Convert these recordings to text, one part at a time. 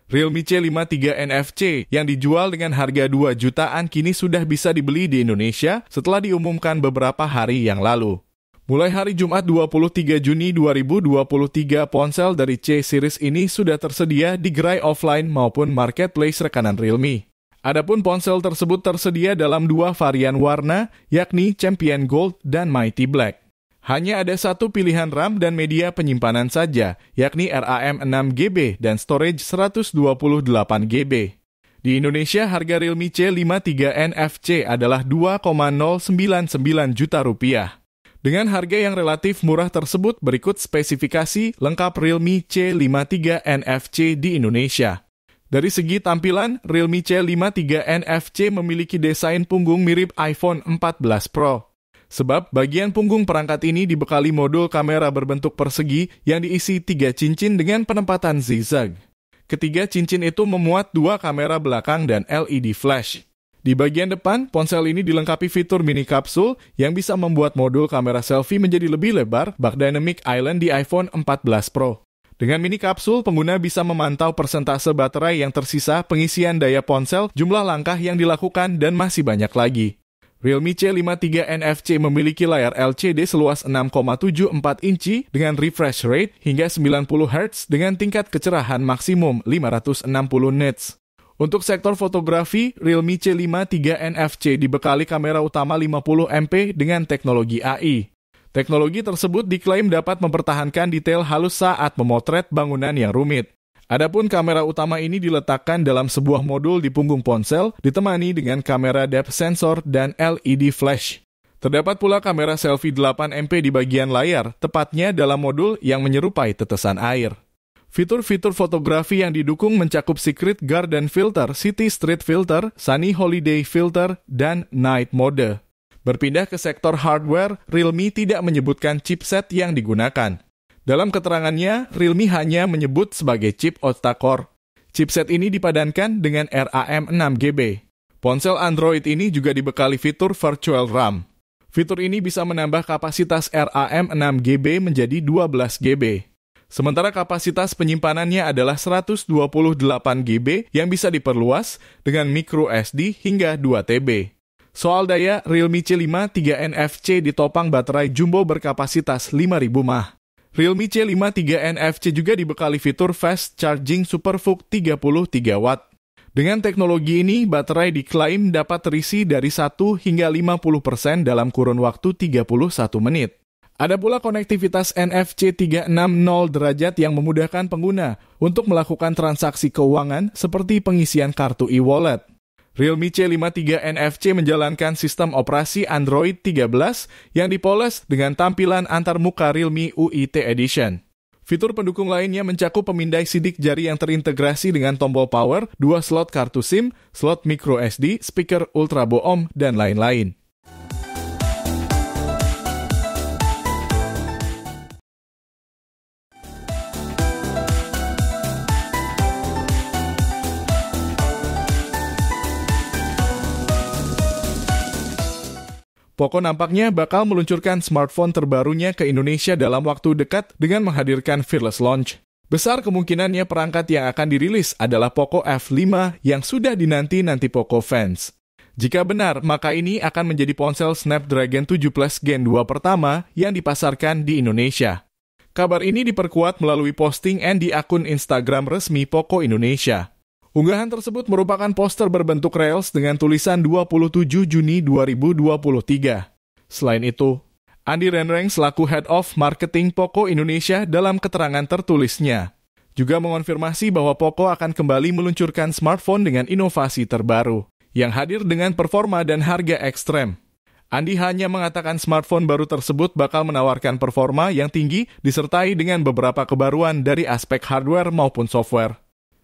Realme C53 NFC yang dijual dengan harga 2 jutaan kini sudah bisa dibeli di Indonesia setelah diumumkan beberapa hari yang lalu. Mulai hari Jumat 23 Juni 2023, ponsel dari C-Series ini sudah tersedia di gerai offline maupun marketplace rekanan Realme. Adapun ponsel tersebut tersedia dalam 2 varian warna, yakni Champion Gold dan Mighty Black. Hanya ada satu pilihan RAM dan media penyimpanan saja, yakni RAM 6GB dan storage 128GB. Di Indonesia, harga Realme C53 NFC adalah Rp2,099 juta. Dengan harga yang relatif murah tersebut, berikut spesifikasi lengkap Realme C53 NFC di Indonesia. Dari segi tampilan, Realme C53 NFC memiliki desain punggung mirip iPhone 14 Pro. Sebab bagian punggung perangkat ini dibekali modul kamera berbentuk persegi yang diisi 3 cincin dengan penempatan zigzag. Ketiga cincin itu memuat 2 kamera belakang dan LED flash. Di bagian depan, ponsel ini dilengkapi fitur mini kapsul yang bisa membuat modul kamera selfie menjadi lebih lebar bak Dynamic Island di iPhone 14 Pro. Dengan mini kapsul, pengguna bisa memantau persentase baterai yang tersisa, pengisian daya ponsel, jumlah langkah yang dilakukan, dan masih banyak lagi. Realme C53 NFC memiliki layar LCD seluas 6,74 inci dengan refresh rate hingga 90 Hz dengan tingkat kecerahan maksimum 560 nits. Untuk sektor fotografi, Realme C53 NFC dibekali kamera utama 50 MP dengan teknologi AI. Teknologi tersebut diklaim dapat mempertahankan detail halus saat memotret bangunan yang rumit. Adapun kamera utama ini diletakkan dalam sebuah modul di punggung ponsel, ditemani dengan kamera depth sensor dan LED flash. Terdapat pula kamera selfie 8 MP di bagian layar, tepatnya dalam modul yang menyerupai tetesan air. Fitur-fitur fotografi yang didukung mencakup Secret Garden Filter, City Street Filter, Sunny Holiday Filter, dan Night Mode. Berpindah ke sektor hardware, Realme tidak menyebutkan chipset yang digunakan. Dalam keterangannya, Realme hanya menyebut sebagai chip octa-core. Chipset ini dipadankan dengan RAM 6GB. Ponsel Android ini juga dibekali fitur Virtual RAM. Fitur ini bisa menambah kapasitas RAM 6GB menjadi 12GB. Sementara kapasitas penyimpanannya adalah 128GB yang bisa diperluas dengan micro SD hingga 2TB. Soal daya, Realme C53 NFC ditopang baterai jumbo berkapasitas 5.000 mAh. Realme C53 NFC juga dibekali fitur Fast Charging SuperVOOC 33 Watt. Dengan teknologi ini, baterai diklaim dapat terisi dari 1 hingga 50% dalam kurun waktu 31 menit. Ada pula konektivitas NFC 360 derajat yang memudahkan pengguna untuk melakukan transaksi keuangan seperti pengisian kartu e-wallet. Realme C53 NFC menjalankan sistem operasi Android 13 yang dipoles dengan tampilan antarmuka Realme UIT Edition. Fitur pendukung lainnya mencakup pemindai sidik jari yang terintegrasi dengan tombol power, 2 slot kartu SIM, slot micro SD, speaker ultra boom, dan lain-lain. Poco nampaknya bakal meluncurkan smartphone terbarunya ke Indonesia dalam waktu dekat dengan menghadirkan fearless launch. Besar kemungkinannya perangkat yang akan dirilis adalah Poco F5 yang sudah dinanti-nanti Poco fans. Jika benar, maka ini akan menjadi ponsel Snapdragon 7 Plus Gen 2 pertama yang dipasarkan di Indonesia. Kabar ini diperkuat melalui posting di akun Instagram resmi Poco Indonesia. Unggahan tersebut merupakan poster berbentuk reels dengan tulisan 27 Juni 2023. Selain itu, Andi Renreng selaku Head of Marketing Poco Indonesia dalam keterangan tertulisnya juga mengonfirmasi bahwa Poco akan kembali meluncurkan smartphone dengan inovasi terbaru yang hadir dengan performa dan harga ekstrem. Andi hanya mengatakan smartphone baru tersebut bakal menawarkan performa yang tinggi disertai dengan beberapa kebaruan dari aspek hardware maupun software.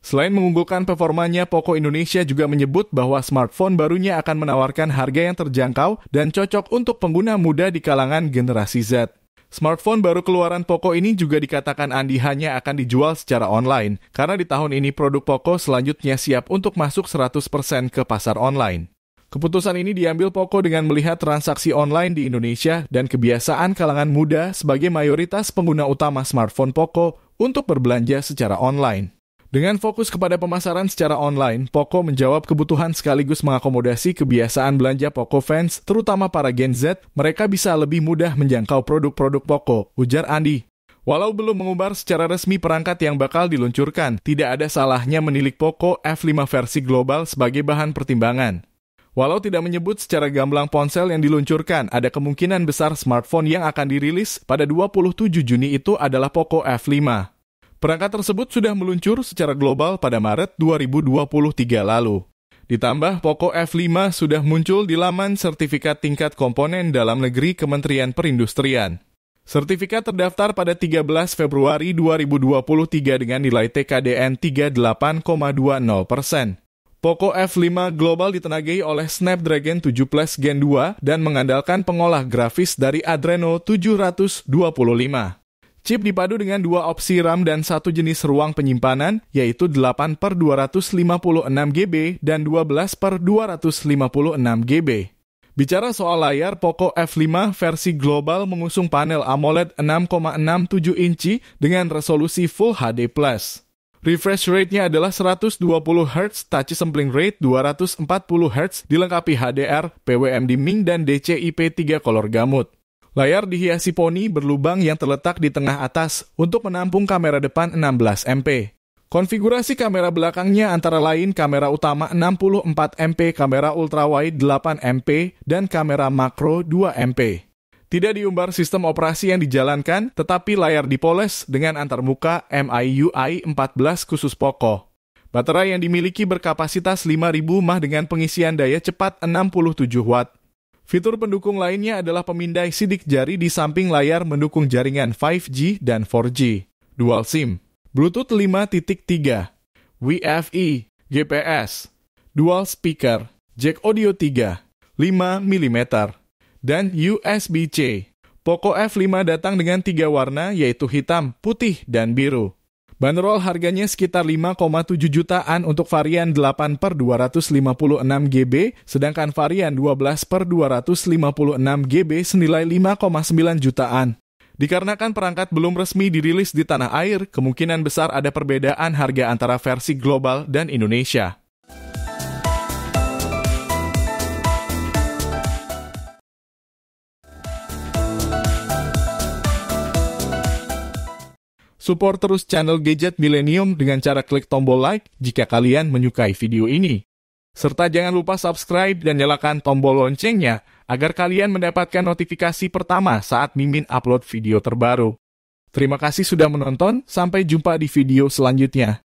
Selain mengunggulkan performanya, Poco Indonesia juga menyebut bahwa smartphone barunya akan menawarkan harga yang terjangkau dan cocok untuk pengguna muda di kalangan generasi Z. Smartphone baru keluaran Poco ini juga dikatakan Andi hanya akan dijual secara online, karena di tahun ini produk Poco selanjutnya siap untuk masuk 100% ke pasar online. Keputusan ini diambil Poco dengan melihat transaksi online di Indonesia dan kebiasaan kalangan muda sebagai mayoritas pengguna utama smartphone Poco untuk berbelanja secara online. Dengan fokus kepada pemasaran secara online, Poco menjawab kebutuhan sekaligus mengakomodasi kebiasaan belanja Poco fans, terutama para Gen Z. Mereka bisa lebih mudah menjangkau produk-produk Poco, ujar Andi. Walau belum mengumbar secara resmi perangkat yang bakal diluncurkan, tidak ada salahnya menilik Poco F5 versi global sebagai bahan pertimbangan. Walau tidak menyebut secara gamblang ponsel yang diluncurkan, ada kemungkinan besar smartphone yang akan dirilis pada 27 Juni itu adalah Poco F5. Perangkat tersebut sudah meluncur secara global pada Maret 2023 lalu. Ditambah, Poco F5 sudah muncul di laman sertifikat tingkat komponen dalam negeri Kementerian Perindustrian. Sertifikat terdaftar pada 13 Februari 2023 dengan nilai TKDN 38,20%. Poco F5 Global ditenagai oleh Snapdragon 7 Plus Gen 2 dan mengandalkan pengolah grafis dari Adreno 725. Chip dipadu dengan 2 opsi RAM dan 1 jenis ruang penyimpanan, yaitu 8/256 GB dan 12/256 GB. Bicara soal layar, Poco F5 versi global mengusung panel AMOLED 6,67 inci dengan resolusi Full HD+. Refresh rate-nya adalah 120 Hz, touch sampling rate 240 Hz, dilengkapi HDR, PWM dimming, dan DCI-P3 color gamut. Layar dihiasi poni berlubang yang terletak di tengah atas untuk menampung kamera depan 16 MP. Konfigurasi kamera belakangnya antara lain kamera utama 64 MP, kamera ultrawide 8 MP, dan kamera makro 2 MP. Tidak diumbar sistem operasi yang dijalankan, tetapi layar dipoles dengan antarmuka MIUI 14 khusus Poco. Baterai yang dimiliki berkapasitas 5.000 mAh dengan pengisian daya cepat 67 Watt. Fitur pendukung lainnya adalah pemindai sidik jari di samping layar mendukung jaringan 5G dan 4G, Dual SIM, Bluetooth 5.3, WiFi, GPS, Dual Speaker, Jack Audio 3, 5 mm, dan USB-C. Poco F5 datang dengan 3 warna yaitu hitam, putih, dan biru. Bandrol harganya sekitar 5,7 jutaan untuk varian 8/256 GB, sedangkan varian 12/256 GB senilai 5,9 jutaan. Dikarenakan perangkat belum resmi dirilis di tanah air, kemungkinan besar ada perbedaan harga antara versi global dan Indonesia. Support terus channel Gadget Millennium dengan cara klik tombol like jika kalian menyukai video ini. Serta jangan lupa subscribe dan nyalakan tombol loncengnya agar kalian mendapatkan notifikasi pertama saat Mimin upload video terbaru. Terima kasih sudah menonton, sampai jumpa di video selanjutnya.